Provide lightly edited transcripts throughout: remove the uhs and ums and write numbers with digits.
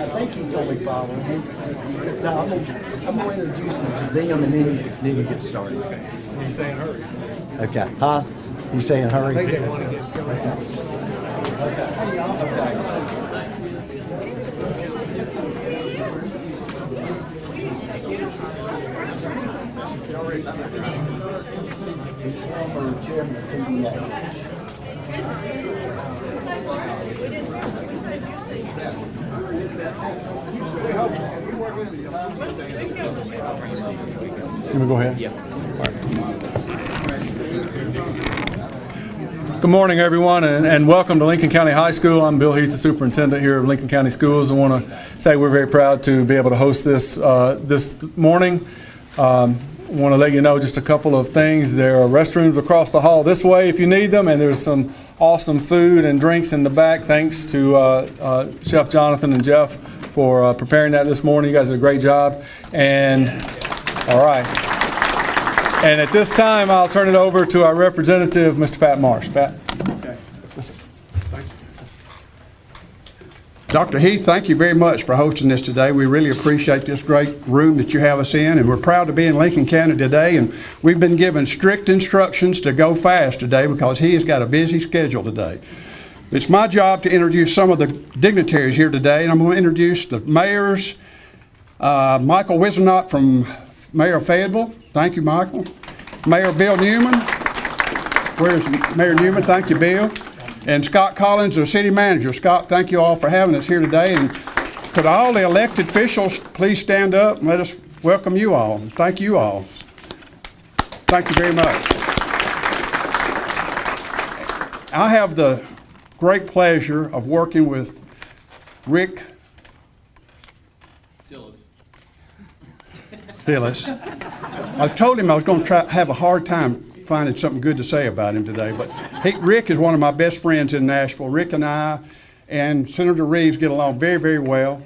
think he's going to be following me. No, I'm going to introduce him to them and then you get started. He's saying hurry. Okay. Huh? He's saying hurry? I think they want to get going. He's former chairman of TDA. You want to go ahead? Yeah. Good morning, everyone, and welcome to Lincoln County High School. I'm Bill Heath, the superintendent here of Lincoln County Schools. I want to say we're very proud to be able to host this this morning. I want to let you know just a couple of things. There are restrooms across the hall this way if you need them, and there's some awesome food and drinks in the back. Thanks to Chef Jonathan and Jeff for preparing that this morning. You guys did a great job. And all right. And at this time, I'll turn it over to our representative, Mr. Pat Marsh. Pat. Okay. Thank you. Dr. Heath, thank you very much for hosting this today. We really appreciate this great room that you have us in, and we're proud to be in Lincoln County today. And we've been given strict instructions to go fast today because he has got a busy schedule today. It's my job to introduce some of the dignitaries here today, and I'm going to introduce the mayors. Michael Wisenot from Mayor of Fayetteville. Thank you, Michael. Mayor Bill Newman. Where's Mayor Newman? Thank you, Bill. And Scott Collins, the city manager. Scott, thank you all for having us here today. And could all the elected officials please stand up and let us welcome you all. Thank you all. Thank you very much. I have the great pleasure of working with Rick Tillis. I told him I was going to have a hard time finding something good to say about him today, but Rick is one of my best friends in Nashville. Rick and I and Senator Reeves get along very, very well,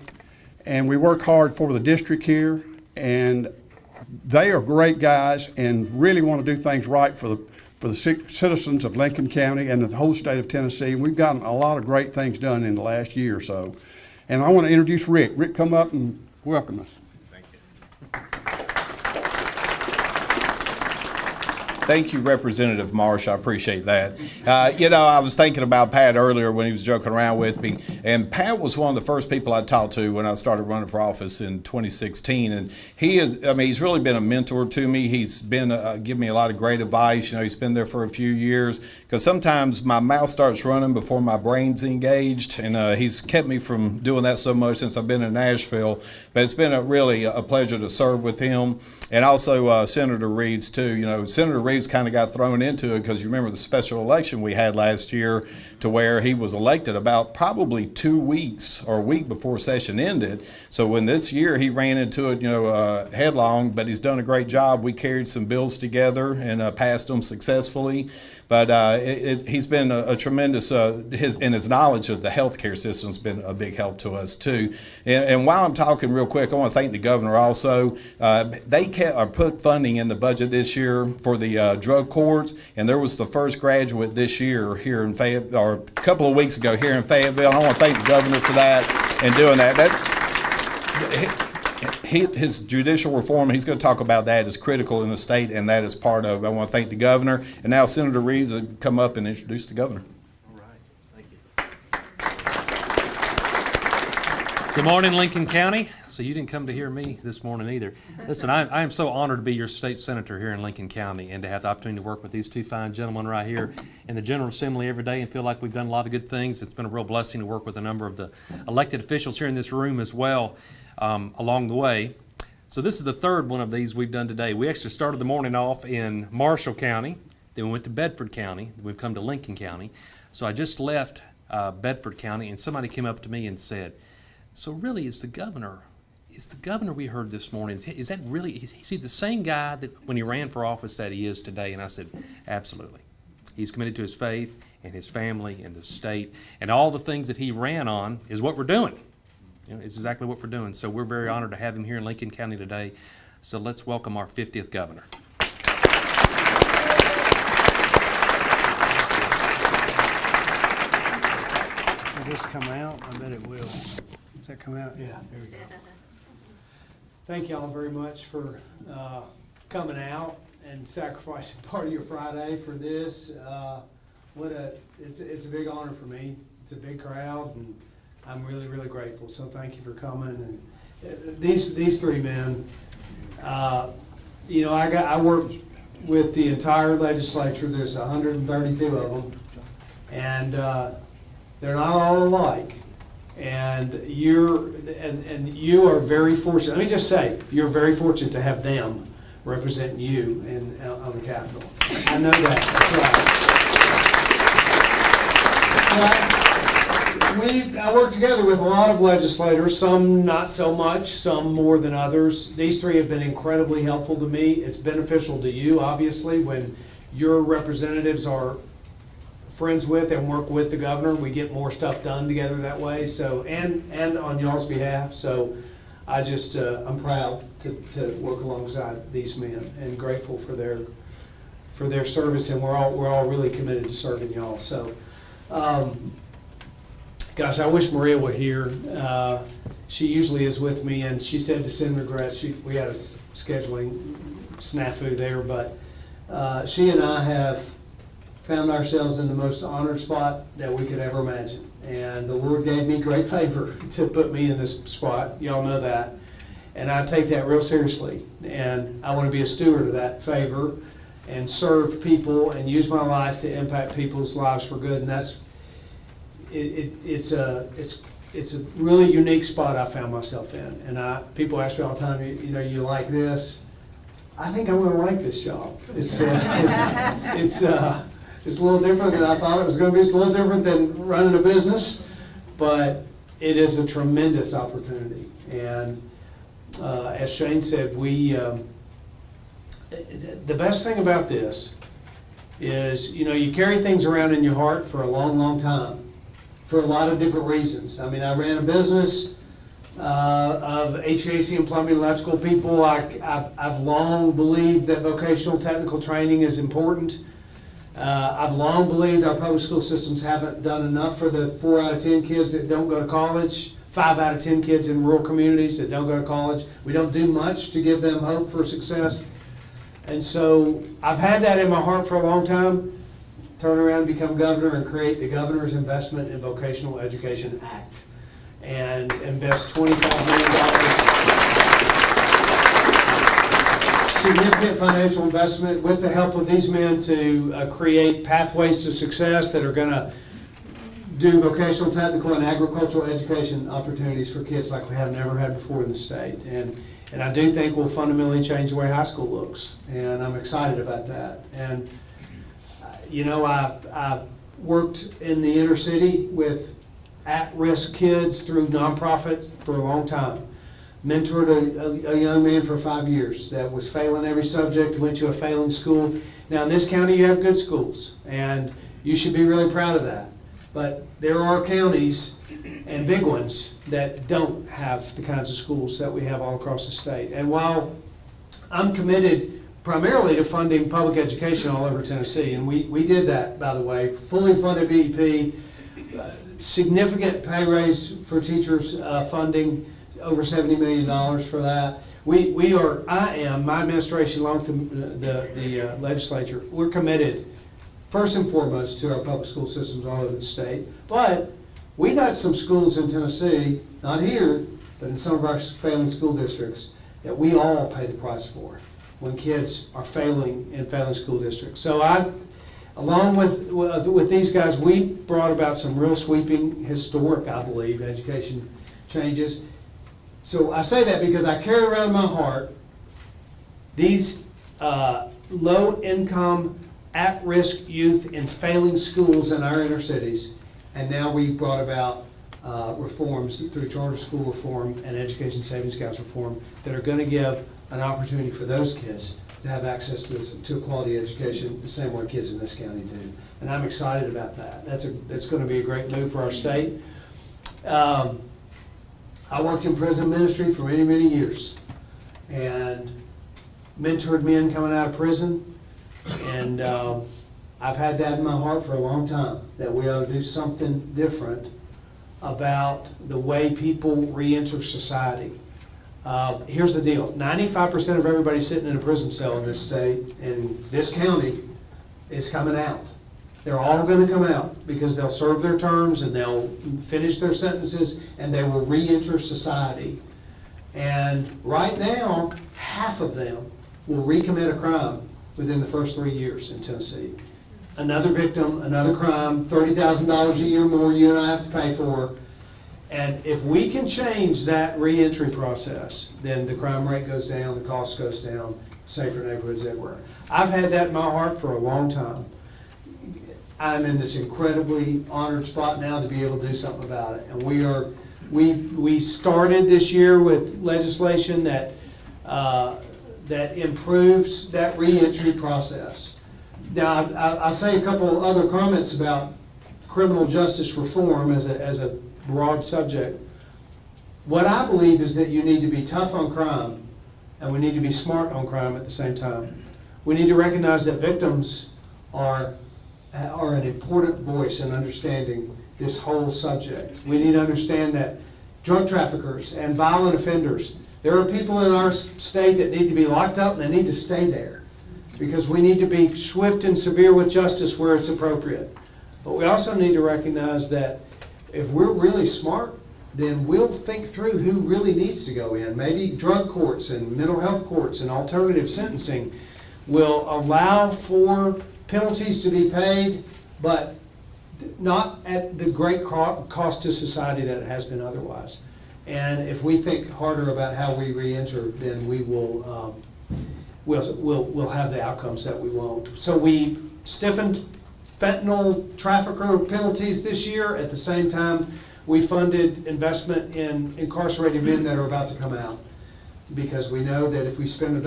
and we work hard for the district here, and they are great guys and really want to do things right for the citizens of Lincoln County and the whole state of Tennessee. We've gotten a lot of great things done in the last year or so. And I want to introduce Rick. Rick, come up and welcome us. Thank you, Representative Marsh. I appreciate that. I was thinking about Pat earlier when he was joking around with me, and Pat was one of the first people I talked to when I started running for office in 2016. And he's really been a mentor to me. He's been giving me a lot of great advice. He's been there for a few years because sometimes my mouth starts running before my brain's engaged, and he's kept me from doing that so much since I've been in Nashville. But it's been really a pleasure to serve with him. And also Senator Reeves, too. Senator Reeves kind of got thrown into it because you remember the special election we had last year to where he was elected about probably 2 weeks or a week before session ended. So when this year he ran into it, headlong, but he's done a great job. We carried some bills together and passed them successfully. But he's been a tremendous, his knowledge of the healthcare system has been a big help to us too. And while I'm talking real quick, I want to thank the governor also. They put funding in the budget this year for the drug courts, and there was the first graduate this year here in Fayetteville, or a couple of weeks ago here in Fayetteville. I want to thank the governor for that and doing that. His judicial reform, he's going to talk about that, is critical in the state, and that is part of it. I want to thank the governor. And now Senator Reeves will come up and introduce the governor. All right. Thank you. Good morning, Lincoln County. So you didn't come to hear me this morning either. Listen, I am so honored to be your state senator here in Lincoln County and to have the opportunity to work with these two fine gentlemen right here in the General Assembly every day and feel like we've done a lot of good things. It's been a real blessing to work with a number of the elected officials here in this room as well along the way. So this is the third one of these we've done today. We actually started the morning off in Marshall County, then we went to Bedford County, then we've come to Lincoln County. So I just left Bedford County and somebody came up to me and said, so really is the governor we heard this morning, is that really, is he the same guy that when he ran for office that he is today? And I said, absolutely. He's committed to his faith and his family and the state, and all the things that he ran on is what we're doing. You know, it's exactly what we're doing. So we're very honored to have him here in Lincoln County today. So let's welcome our 50th governor. Will this come out? I bet it will. Does that come out? Yeah, there we go. Thank y'all very much for coming out and sacrificing part of your Friday for this. It's a big honor for me. It's a big crowd, and I'm really, really grateful. So thank you for coming. And these three men, you know, I worked with the entire legislature. There's 132 of them, and they're not all alike. And you are very fortunate. Let me just say, you're very fortunate to have them represent you on the Capitol. I know that. That's right. I work together with a lot of legislators, some not so much, some more than others. These three have been incredibly helpful to me. It's beneficial to you, obviously, when your representatives are friends with and work with the governor. We get more stuff done together that way. So, and on y'all's behalf. So I just, I'm proud to work alongside these men and grateful for their service, and we're all really committed to serving y'all. So, gosh, I wish Maria were here. She usually is with me, and she said to send regrets. We had a scheduling snafu there, but she and I have found ourselves in the most honored spot that we could ever imagine. And the Lord gave me great favor to put me in this spot. Y'all know that. And I take that real seriously. And I want to be a steward of that favor and serve people and use my life to impact people's lives for good. And that's, it's a really unique spot I found myself in. And people ask me all the time, you know, you like this? I think I'm going to like this job. It's a little different than I thought it was going to be. It's a little different than running a business, but it is a tremendous opportunity. And as Shane said, the best thing about this is, you know, you carry things around in your heart for a long, long time for a lot of different reasons. I mean, I ran a business of HVAC and plumbing and electrical people. I've long believed that vocational technical training is important. I've long believed our public school systems haven't done enough for the 4 out of 10 kids that don't go to college, 5 out of 10 kids in rural communities that don't go to college. We don't do much to give them hope for success. And so I've had that in my heart for a long time. Turn around, become governor, and create the Governor's Investment in Vocational Education Act and invest $25 million. Significant financial investment with the help of these men to create pathways to success that are going to do vocational, technical, and agricultural education opportunities for kids like we have never had before in the state. And I do think will fundamentally change the way high school looks. And I'm excited about that. And, you know, I worked in the inner city with at-risk kids through nonprofits for a long time. Mentored a young man for 5 years that was failing every subject, went to a failing school. Now in this county you have good schools, and you should be really proud of that. But there are counties, and big ones, that don't have the kinds of schools that we have all across the state. And while I'm committed primarily to funding public education all over Tennessee, and we did that, by the way, fully funded BEP, significant pay raise for teachers funding, over $70 million for that. My administration, along with the legislature, we're committed first and foremost to our public school systems all over the state. But we got some schools in Tennessee, not here, but in some of our failing school districts that we all pay the price for when kids are failing in failing school districts. So along with these guys, we brought about some real sweeping, historic, I believe, education changes. So I say that because I carry around in my heart these low-income, at-risk youth in failing schools in our inner cities, and now we brought about reforms through charter school reform and education savings accounts reform that are going to give an opportunity for those kids to have access to a quality education the same way kids in this county do. And I'm excited about that. That's going to be a great move for our state. I worked in prison ministry for many, many years and mentored men coming out of prison. And I've had that in my heart for a long time, that we ought to do something different about the way people re-enter society. Here's the deal. 95% of everybody sitting in a prison cell in this state, in this county, is coming out. They're all going to come out because they'll serve their terms and they'll finish their sentences and they will re-enter society. And right now, half of them will recommit a crime within the first 3 years in Tennessee. Another victim, another crime, $30,000 a year more you and I have to pay for. And if we can change that reentry process, then the crime rate goes down, the cost goes down, safer neighborhoods everywhere. I've had that in my heart for a long time. I'm in this incredibly honored spot now to be able to do something about it. And we started this year with legislation that that improves that reentry process. Now, I'll say a couple other comments about criminal justice reform as a broad subject. What I believe is that you need to be tough on crime, and we need to be smart on crime at the same time. We need to recognize that victims are an important voice in understanding this whole subject. We need to understand that drug traffickers and violent offenders, there are people in our state that need to be locked up and they need to stay there, because we need to be swift and severe with justice where it's appropriate. But we also need to recognize that if we're really smart, then we'll think through who really needs to go in. Maybe drug courts and mental health courts and alternative sentencing will allow for penalties to be paid, but not at the great cost to society that it has been otherwise. And if we think harder about how we re-enter, then we will we'll have the outcomes that we want. So we stiffened fentanyl trafficker penalties this year. At the same time, we funded investment in incarcerated men that are about to come out, because we know that if we spend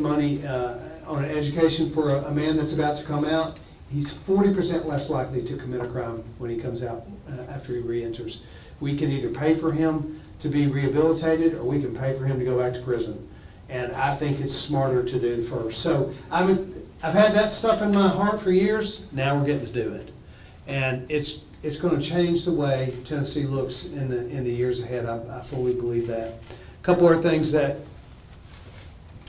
money on an education for a man that's about to come out, he's 40% less likely to commit a crime when he comes out after he re-enters. We can either pay for him to be rehabilitated, or we can pay for him to go back to prison. And I think it's smarter to do the first. So I've had that stuff in my heart for years. Now we're getting to do it, and it's going to change the way Tennessee looks in the years ahead. I fully believe that. A couple other things that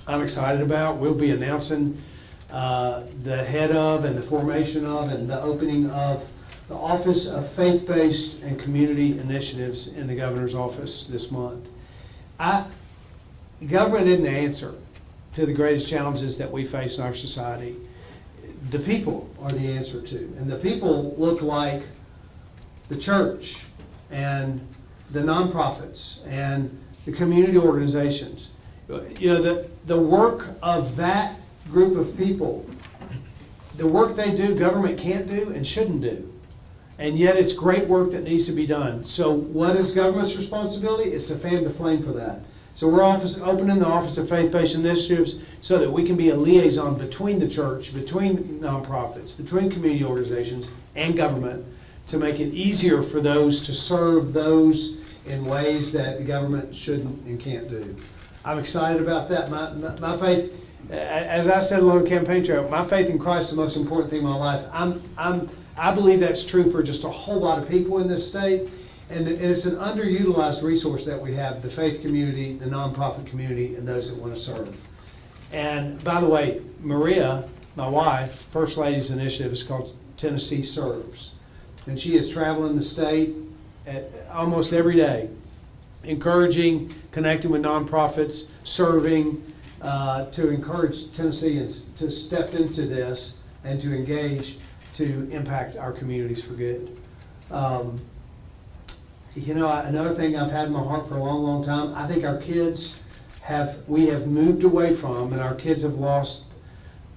I'm excited about. We'll be announcing the head of and the formation of and the opening of the Office of Faith-Based and Community Initiatives in the governor's office this month. Government isn't the answer to the greatest challenges that we face in our society. The people are the answer to. And the people look like the church and the nonprofits and the community organizations. You know, the work of that group of people, the work they do, government can't do and shouldn't do. And yet it's great work that needs to be done. So what is government's responsibility? It's to fan the flame for that. So we're opening the Office of Faith-Based Initiatives so that we can be a liaison between the church, between nonprofits, between community organizations and government, to make it easier for those to serve those in ways that the government shouldn't and can't do. I'm excited about that. My faith, as I said along the campaign trail, my faith in Christ is the most important thing in my life. I believe that's true for just a whole lot of people in this state, and it's an underutilized resource that we have, the faith community, the nonprofit community, and those that want to serve. And by the way, Maria, my wife, First Lady's initiative is called Tennessee Serves. And she is traveling the state almost every day, encouraging, connecting with nonprofits, serving, to encourage Tennesseans to step into this and to engage to impact our communities for good. Another thing I've had in my heart for a long, long time, I think our kids we have moved away from, and our kids have lost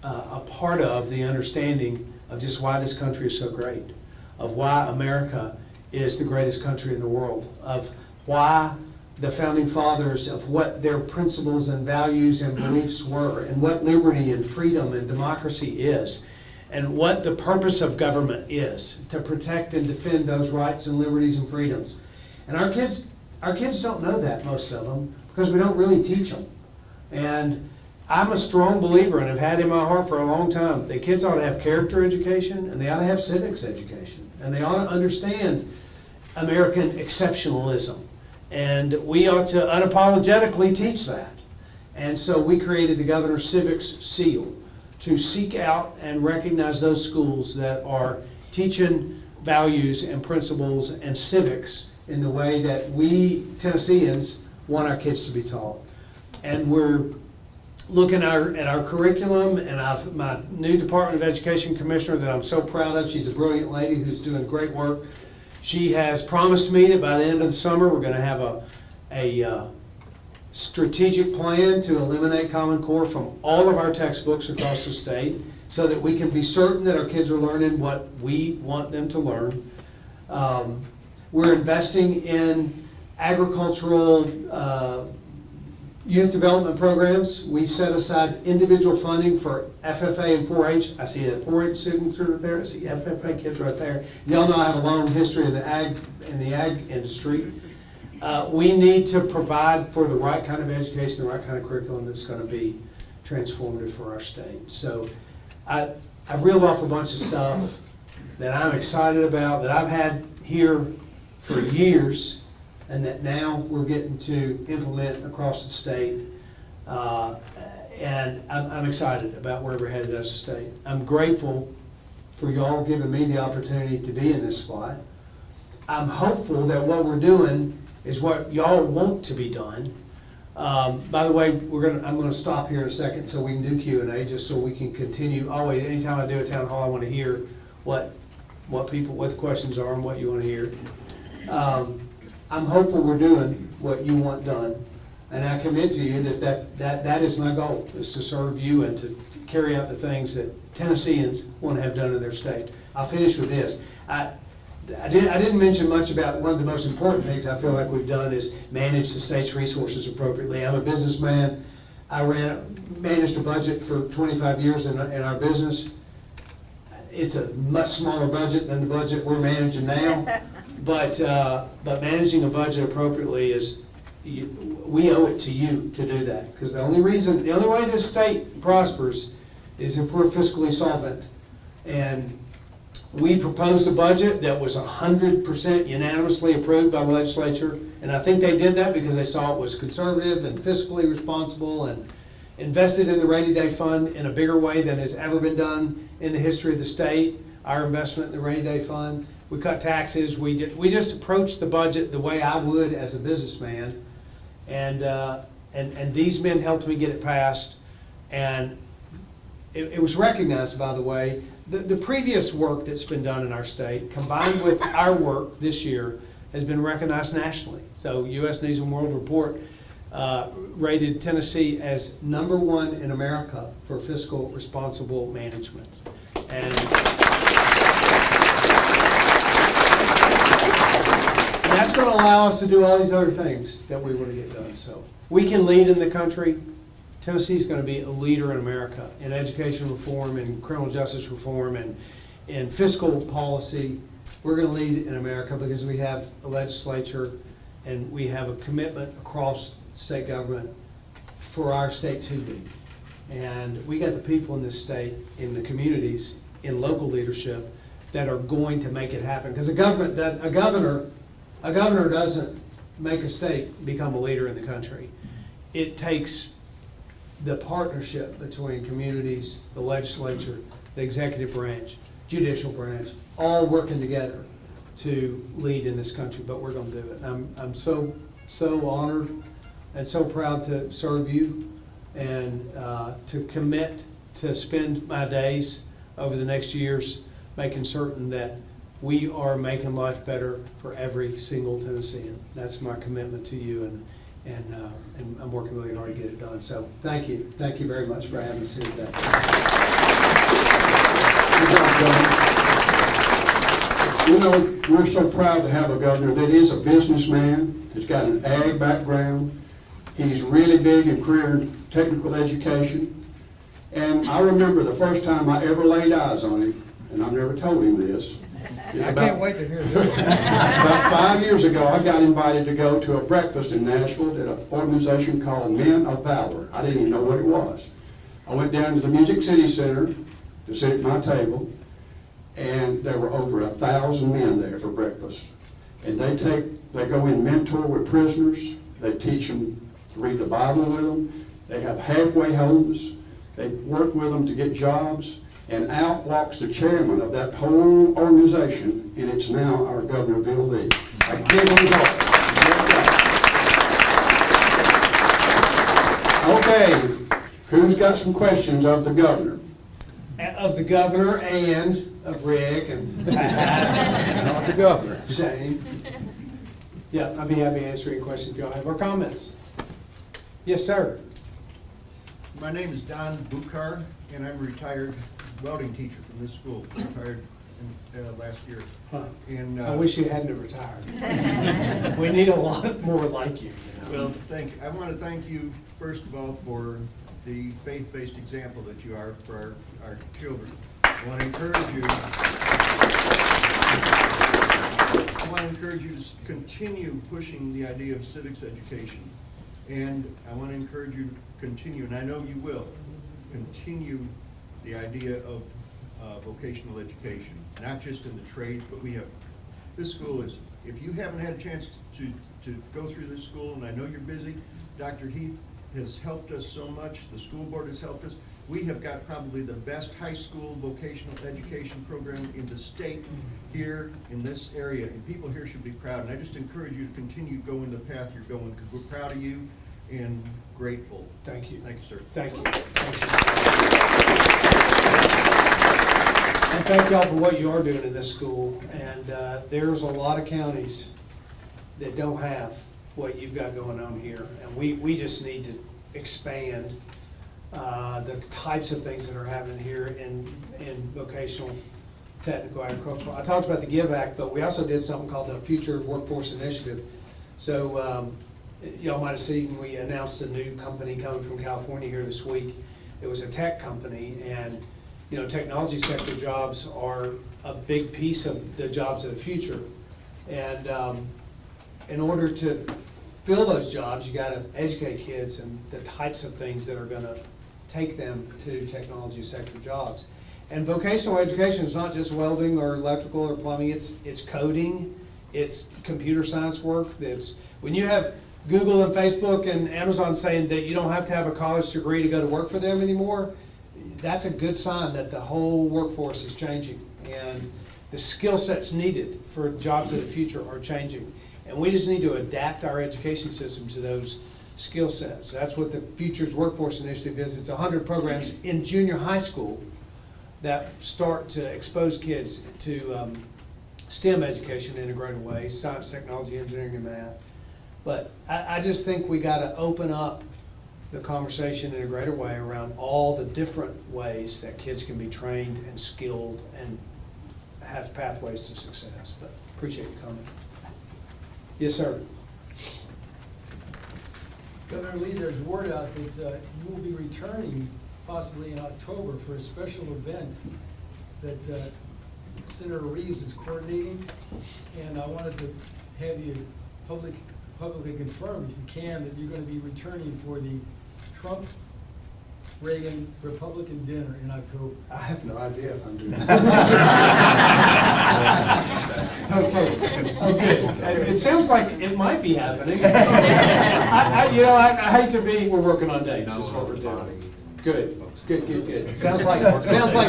a part of the understanding of just why this country is so great, of why America is the greatest country in the world, of why the founding fathers, of what their principles and values and beliefs were, and what liberty and freedom and democracy is, and what the purpose of government is, to protect and defend those rights and liberties and freedoms. And our kids don't know that, most of them, because we don't really teach them. And I'm a strong believer, and have had in my heart for a long time, that kids ought to have character education, and they ought to have civics education, and they ought to understand American exceptionalism. And we ought to unapologetically teach that. And so we created the Governor's Civics Seal to seek out and recognize those schools that are teaching values and principles and civics in the way that we Tennesseans want our kids to be taught. And we're looking at our curriculum, and my new Department of Education Commissioner that I'm so proud of, she's a brilliant lady who's doing great work. She has promised me that by the end of the summer we're going to have a strategic plan to eliminate Common Core from all of our textbooks across the state, so that we can be certain that our kids are learning what we want them to learn. We're investing in agricultural youth development programs. We set aside individual funding for FFA and 4-H. I see a 4-H signature there. I see FFA kids right there. Y'all know I have a long history in the ag industry. We need to provide for the right kind of education, the right kind of curriculum that's going to be transformative for our state. So I've reeled off a bunch of stuff that I'm excited about, that I've had here for years, and that now we're getting to implement across the state. And I'm excited about where we're headed as a state. I'm grateful for y'all giving me the opportunity to be in this spot. I'm hopeful that what we're doing is what y'all want to be done. By the way, I'm going to stop here in a second so we can do Q&A, just so we can continue. Always, anytime I do a town hall, I want to hear what the questions are and what you want to hear. I'm hopeful we're doing what you want done, and I commit to you that is my goal, is to serve you and to carry out the things that Tennesseans want to have done in their state. I'll finish with this. I didn't mention much about one of the most important things I feel like we've done is manage the state's resources appropriately. I'm a businessman. I managed a budget for 25 years in our business. It's a much smaller budget than the budget we're managing now, but managing a budget appropriately is, we owe it to you to do that, because the only way this state prospers is if we're fiscally solvent. And we proposed a budget that was 100% unanimously approved by the legislature, and I think they did that because they saw it was conservative and fiscally responsible and invested in the rainy day fund in a bigger way than has ever been done in the history of the state. Our investment in the rainy day fund, we cut taxes, we just approached the budget the way I would as a businessman, and these men helped me get it passed, and it was recognized, by the way. The previous work that's been done in our state, combined with our work this year, has been recognized nationally. So U.S. News and World Report rated Tennessee as #1 in America for fiscal responsible management. And that's going to allow us to do all these other things that we want to get done. So we can lead in the country. Tennessee is going to be a leader in America in education reform, in criminal justice reform, and in fiscal policy. We're going to lead in America because we have a legislature and we have a commitment across state government for our state to lead. And we got the people in this state, in the communities, in local leadership that are going to make it happen. Because a governor doesn't make a state become a leader in the country. It takes the partnership between communities, the legislature, the executive branch, judicial branch, all working together to lead in this country, but we're going to do it. I'm so so honored and so proud to serve you and to commit to spend my days over the next years making certain that we are making life better for every single Tennessean. That's my commitment to you, and I'm working really hard to get it done. So thank you very much for having us here today. You know, we're so proud to have a governor that is a businessman, has got an ag background. He's really big in career and technical education. And I remember the first time I ever laid eyes on him, and I've never told him this. I can't wait to hear this. About 5 years ago, I got invited to go to a breakfast in Nashville at an organization called Men of Valor. I didn't even know what it was. I went down to the Music City Center to sit at my table, and there were over 1,000 men there for breakfast. And they go in mentor with prisoners. They teach them to read the Bible with them. They have halfway homes. They work with them to get jobs. And out walks the chairman of that whole organization, and it's now our Governor Bill Lee. I give him glory. Okay, who's got some questions of the governor? Of the governor and of Rick and Not the governor. Shane. Yeah, I'd be happy to answer any questions if y'all have or comments. Yes, sir. My name is Don Bukar, and I'm a retired welding teacher from this school, retired last year. Huh. And I wish you hadn't retired. We need a lot more like you. well, thank you. I want to thank you, first of all, for the faith-based example that you are for our children. I want to encourage you to continue pushing the idea of civics education. And I want to encourage you to continue, and I know you will, continue the idea of vocational education, not just in the trades, but this school is, if you haven't had a chance to go through this school, and I know you're busy, Dr. Heath has helped us so much, the school board has helped us. We have got probably the best high school vocational education program in the state here in this area, and people here should be proud. And I just encourage you to continue going the path you're going, because we're proud of you and grateful. Thank you. Thank you, sir. Thank you. And thank y'all for what you are doing in this school. And there's a lot of counties that don't have what you've got going on here. And we just need to expand the types of things that are happening here in vocational, technical, agricultural. I talked about the GIVE Act, but we also did something called the Future Workforce Initiative. So y'all might have seen we announced a new company coming from California here this week. It was a tech company, and technology sector jobs are a big piece of the jobs of the future. And in order to fill those jobs, you got to educate kids and the types of things that are going to take them to technology sector jobs. And vocational education is not just welding or electrical or plumbing. It's coding, it's computer science work. When you have Google and Facebook and Amazon saying that you don't have to have a college degree to go to work for them anymore, that's a good sign that the whole workforce is changing, and the skill sets needed for jobs of the future are changing. And we just need to adapt our education system to those skill sets. That's what the Futures Workforce Initiative is. It's 100 programs in junior high school that start to expose kids to STEM education in integrated ways, science, technology, engineering, and math. But I just think we got to open up the conversation in a greater way around all the different ways that kids can be trained and skilled and have pathways to success. But appreciate your comment. Yes, sir. Governor Lee, there's word out that you will be returning possibly in October for a special event that Senator Reeves is coordinating, and I wanted to have you publicly confirm, if you can, that you're going to be returning for the Trump-Reagan Republican dinner in October. I have no idea if I'm doing that. Okay. It sounds like it might be happening. I hate to be. We're working on dates. Is what we're doing. Good. Sounds like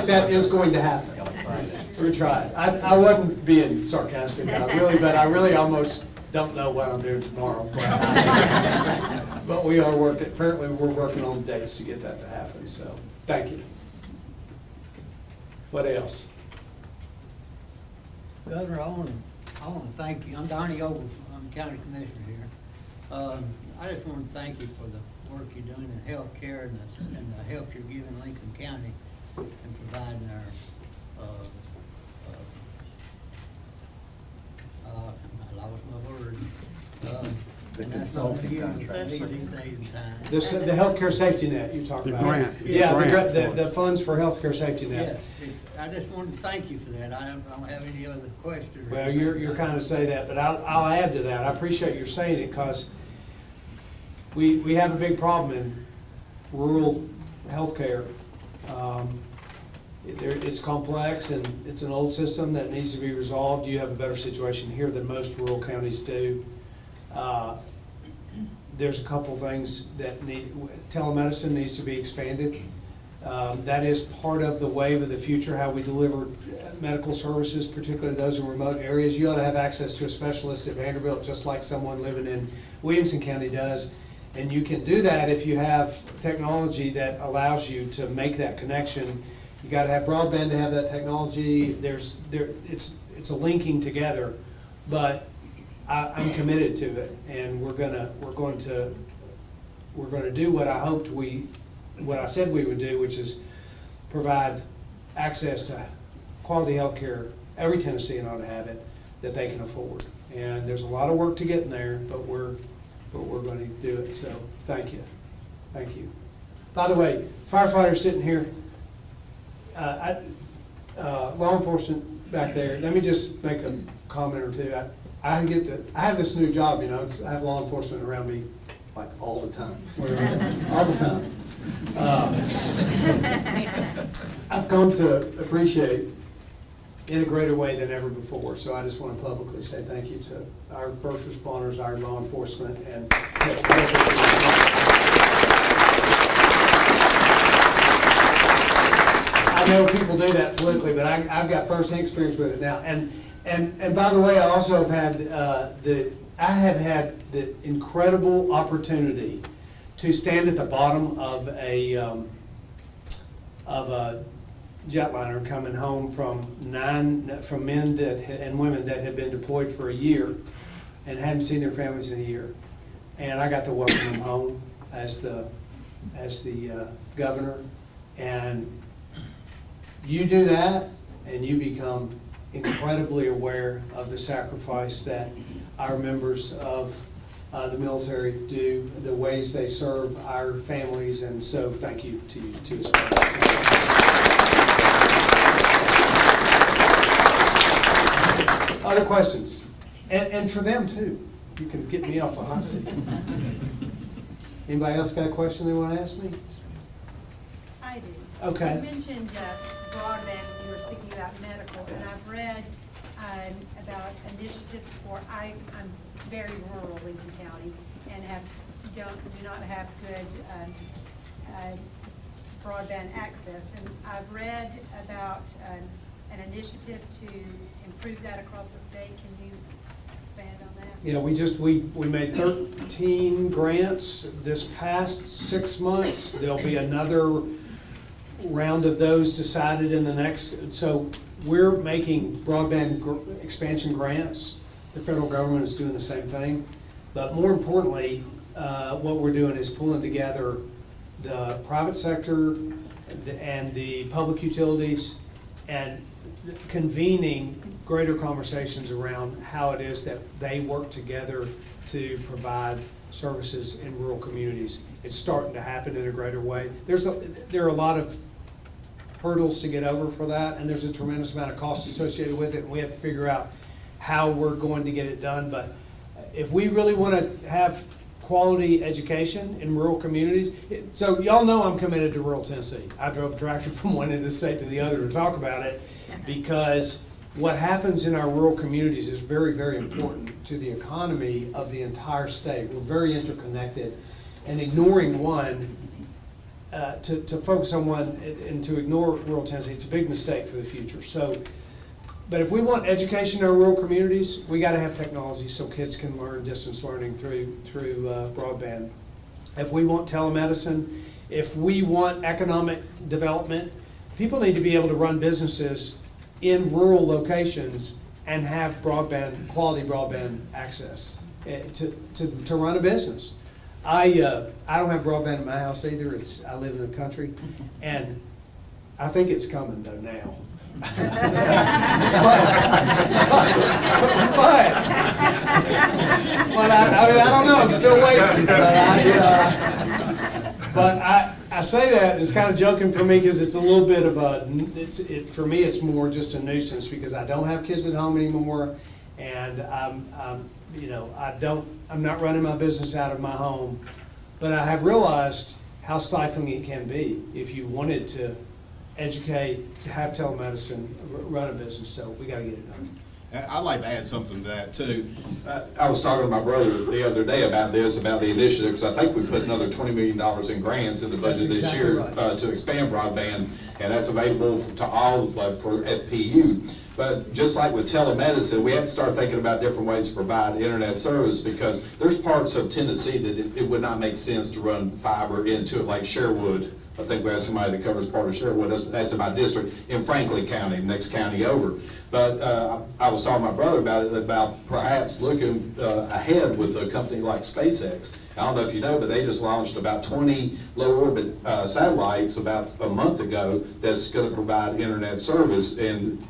that is going to happen. We're trying. I wasn't being sarcastic, but I really almost don't know what I'm doing tomorrow. But we are working, apparently we're working on dates to get that to happen, so, thank you. What else? Governor, I want to thank you. I'm Donnie Ogle, I'm County Commissioner here. I just want to thank you for the work you're doing in healthcare and the help you're giving Lincoln County and providing our, I lost my word. And that's all for you these days and times. The healthcare safety net you talked The about. grant. Yeah, The grant for it. the funds for healthcare safety net. Yes, I just wanted to thank you for that. I don't have any other questions. Well, you're kind of say that, but I'll add to that. I appreciate your saying it because we have a big problem in rural healthcare. It's complex and it's an old system that needs to be resolved. You have a better situation here than most rural counties do. There's a couple things that telemedicine needs to be expanded. That is part of the wave of the future, how we deliver medical services, particularly those in remote areas. You ought to have access to a specialist at Vanderbilt, just like someone living in Williamson County does. And you can do that if you have technology that allows you to make that connection. You got to have broadband to have that technology. It's a linking together, but I'm committed to it, and we're going to do what I said we would do, which is provide access to quality health care. Every Tennessean ought to have it that they can afford. And there's a lot of work to get in there, but we're going to do it. So thank you. Thank you. By the way, firefighters sitting here, law enforcement back there, let me just make a comment or two. I have this new job, I have law enforcement around me like all the time. All the time. I've come to appreciate in a greater way than ever before. So I just want to publicly say thank you to our first responders, our law enforcement, and I know people do that politically, but I've got first-hand experience with it now. And by the way, I also have had the incredible opportunity to stand at the bottom of a jetliner coming home from men and women that had been deployed for a year and hadn't seen their families in a year, and I got to welcome them home as the governor. And you do that, and you become incredibly aware of the sacrifice that our members of the military do, the ways they serve our families, and so thank you to you too as well. Other questions? And for them too. You can get me off the hot seat. Anybody else got a question they want to ask me? I do. Okay. You mentioned broadband when you were speaking about medical, and I've read about initiatives for, I'm very rural Lincoln County and do not have good broadband access. And I've read about an initiative to improve that across the state. Can you expand on that? Yeah, we made 13 grants this past 6 months. There'll be another round of those decided in the next. So we're making broadband expansion grants. The federal government is doing the same thing. But more importantly, what we're doing is pulling together the private sector and the public utilities and convening greater conversations around how it is that they work together to provide services in rural communities. It's starting to happen in a greater way. There are a lot of hurdles to get over for that, and there's a tremendous amount of cost associated with it, and we have to figure out how we're going to get it done. But if we really want to have quality education in rural communities, so y'all know I'm committed to rural Tennessee. I drove a tractor from one end of the state to the other to talk about it, because what happens in our rural communities is very, very important to the economy of the entire state. We're very interconnected, and ignoring one to focus on one and to ignore rural Tennessee, it's a big mistake for the future. So But if we want education in our rural communities, we gotta have technology so kids can learn distance learning through broadband. If we want telemedicine, if we want economic development, people need to be able to run businesses in rural locations and have broadband, quality broadband access to run a business. I don't have broadband in my house either. I live in the country, and I think it's coming though now. but I don't know. I'm still waiting. But I say that it's kind of joking for me because it's a little bit of for me it's more just a nuisance because I don't have kids at home anymore, and I'm not running my business out of my home, but I have realized how stifling it can be if you wanted to educate, to have telemedicine, run a business. So we got to get it done. I'd like to add something to that too. I was talking to my brother the other day about the initiative, because I think we put another $20 million in grants in the budget this year to expand broadband, and that's available to all for FPU. But just like with telemedicine, we have to start thinking about different ways to provide internet service, because there's parts of Tennessee that it would not make sense to run fiber into it, like Sherwood. I think we have somebody that covers part of Sherwood. That's in my district in Franklin County, next county over. But I was talking to my brother about it, about perhaps looking ahead with a company like SpaceX. I don't know if you know, but they just launched about 20 low orbit satellites about a month ago that's going to provide internet service. And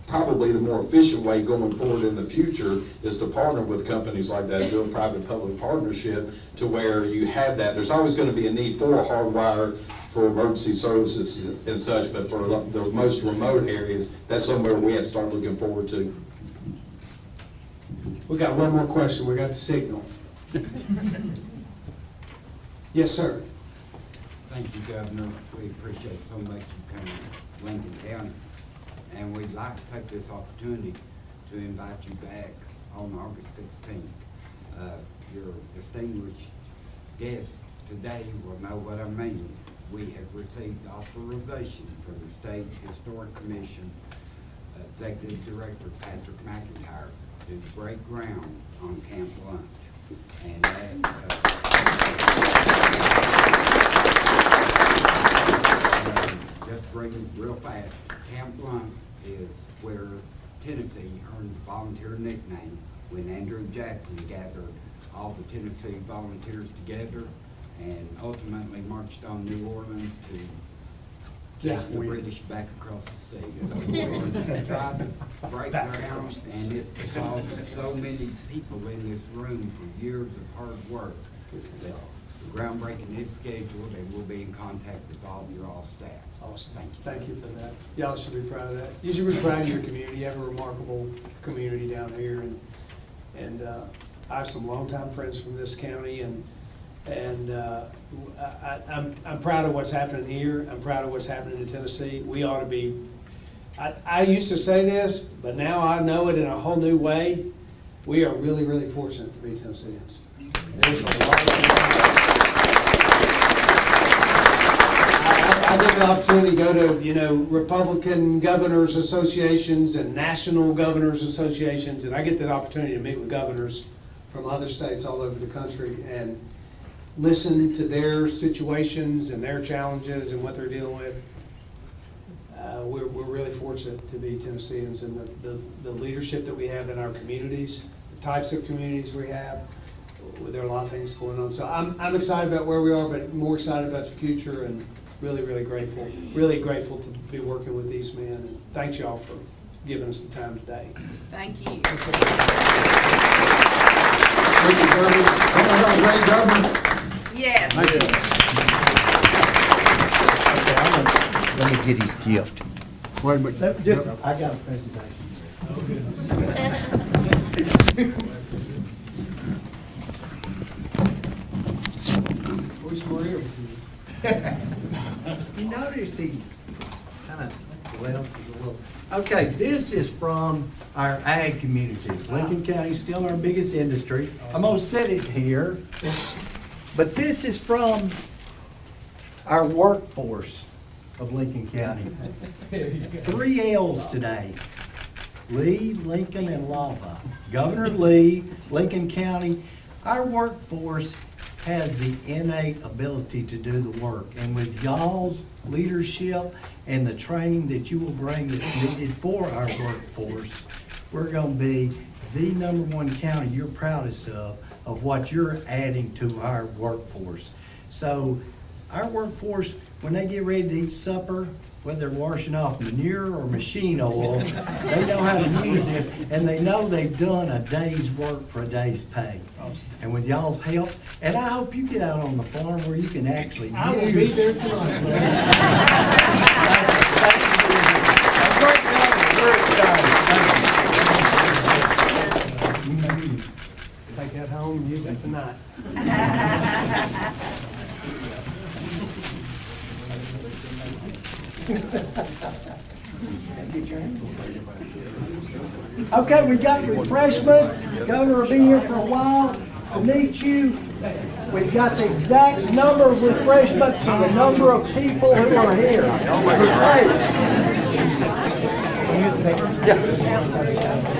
probably the more efficient way going forward in the future is to partner with companies like that, do a private-public partnership to where you have that. There's always going to be a need for a hardwire for emergency services and such, but for the most remote areas, that's somewhere we have to start looking forward to. We got one more question. We got the signal. Yes, sir. Thank you, Governor. We appreciate so much you coming to Lincoln County. And we'd like to take this opportunity to invite you back on August 16th. Your distinguished guest today will know what I mean. We have received authorization from the State Historic Commission Executive Director Patrick McIntyre to break ground on Camp Lunch. And just bring it real fast. Camp Lunch is where Tennessee earned the volunteer nickname when Andrew Jackson gathered all the Tennessee volunteers together and ultimately marched on New Orleans to get the British back across the sea. So we're going to try to break ground, and it's because so many people in this room for years of hard work that the groundbreaking is scheduled, and we'll be in contact with all your staff. Awesome. Thank you for that. Y'all should be proud of that. You should be proud of your community. You have a remarkable community down here, and I have some longtime friends from this county, and I'm proud of what's happening here. I'm proud of what's happening in Tennessee. We ought to be. I used to say this, but now I know it in a whole new way. We are really, really fortunate to be Tennesseans. There's a lot I get the opportunity to go to, Republican governors associations and national governors associations, and I get the opportunity to meet with governors from other states all over the country and listen to their situations and their challenges and what they're dealing with. We're really fortunate to be Tennesseans, and the leadership that we have in our communities, the types of communities we have. There are a lot of things going on. So I'm excited about where we are, but more excited about the future, and really, really grateful to be working with these men. And thanks y'all for giving us the time today. Thank you. Yes. Let me get his gift. Wait a minute. I got a presentation. You notice he kind of slouches a little. Okay, this is from our ag community. Lincoln County is still our biggest industry. I'm gonna set it here, but this is from our workforce of Lincoln County. 3 L's today. Lee, Lincoln, and Lava. Governor Lee, Lincoln County, our workforce has the innate ability to do the work. And with y'all's leadership and the training that you will bring that's needed for our workforce, we're gonna be the #1 county you're proudest of what you're adding to our workforce. So our workforce, when they get ready to eat supper, whether they're washing off manure or machine oil, they know how to use this, and they know they've done a day's work for a day's pay. And with y'all's help, and I hope you get out on the farm where you can actually use. I will be there tonight. Take that home and use it tonight. Okay, we got refreshments. Governor will be here for a while to meet you. We've got the exact number of refreshments for the number of people who are here. Hey.